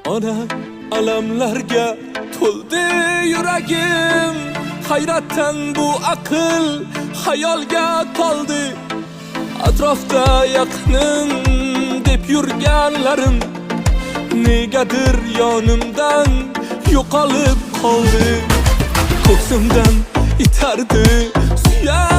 Ona alamlarga to'ldi yuragim, hayratdan bu aql xayolga toldi. Atrofda yaqinin deb yurganlarim negadir yonimdan yo'qolib qoldi. Ko'ksimdan itardi suyar